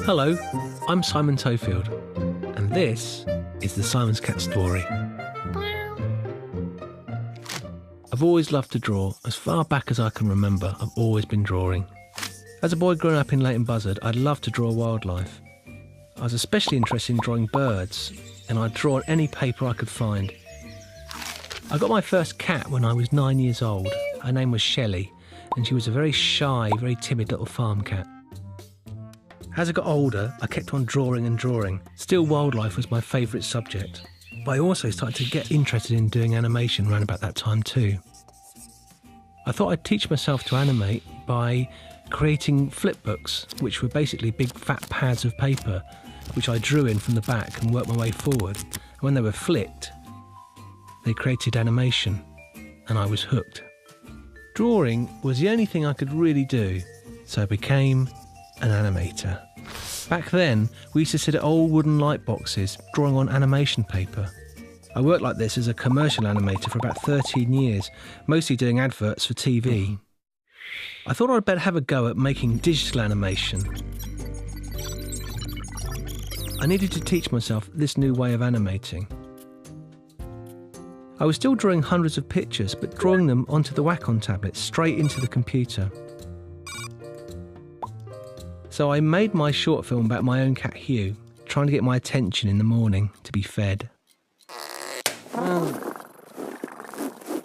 Hello, I'm Simon Tofield, and this is the Simon's Cat Story. I've always loved to draw. As far back as I can remember, I've always been drawing. As a boy growing up in Leighton Buzzard, I'd love to draw wildlife. I was especially interested in drawing birds, and I'd draw on any paper I could find. I got my first cat when I was 9 years old. Her name was Shelley, and she was a very shy, very timid little farm cat. As I got older, I kept on drawing and drawing. Still, wildlife was my favourite subject. But I also started to get interested in doing animation around about that time too. I thought I'd teach myself to animate by creating flip books, which were basically big fat pads of paper, which I drew in from the back and worked my way forward. And when they were flicked, they created animation, and I was hooked. Drawing was the only thing I could really do, so I became an animator. Back then, we used to sit at old wooden light boxes, drawing on animation paper. I worked like this as a commercial animator for about 13 years, mostly doing adverts for TV. I thought I'd better have a go at making digital animation. I needed to teach myself this new way of animating. I was still drawing hundreds of pictures, but drawing them onto the Wacom tablet, straight into the computer. So I made my short film about my own cat Hugh, trying to get my attention in the morning to be fed.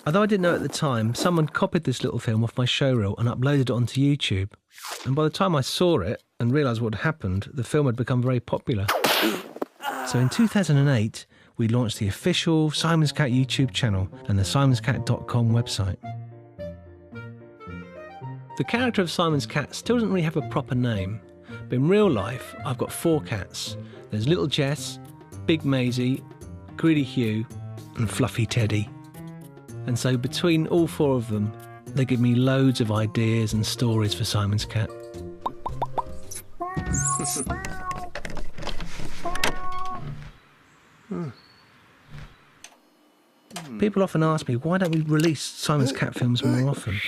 Although I didn't know at the time, someone copied this little film off my showreel and uploaded it onto YouTube. And by the time I saw it and realised what had happened, the film had become very popular. So in 2008, we launched the official Simon's Cat YouTube channel and the simonscat.com website. The character of Simon's Cat still doesn't really have a proper name, but in real life, I've got 4 cats. There's Little Jess, Big Maisie, Greedy Hugh, and Fluffy Teddy. And so between all 4 of them, they give me loads of ideas and stories for Simon's Cat. People often ask me, why don't we release Simon's Cat films more often?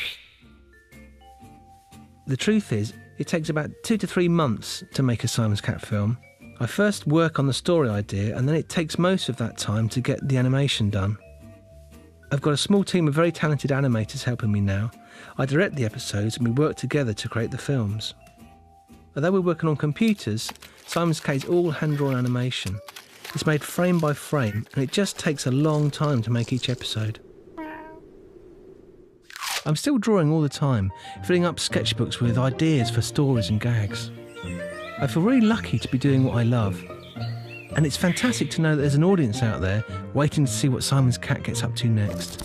The truth is, it takes about 2 to 3 months to make a Simon's Cat film. I first work on the story idea, and then it takes most of that time to get the animation done. I've got a small team of very talented animators helping me now. I direct the episodes and we work together to create the films. Although we're working on computers, Simon's Cat is all hand-drawn animation. It's made frame by frame, and it just takes a long time to make each episode. I'm still drawing all the time, filling up sketchbooks with ideas for stories and gags. I feel really lucky to be doing what I love. And it's fantastic to know that there's an audience out there waiting to see what Simon's Cat gets up to next.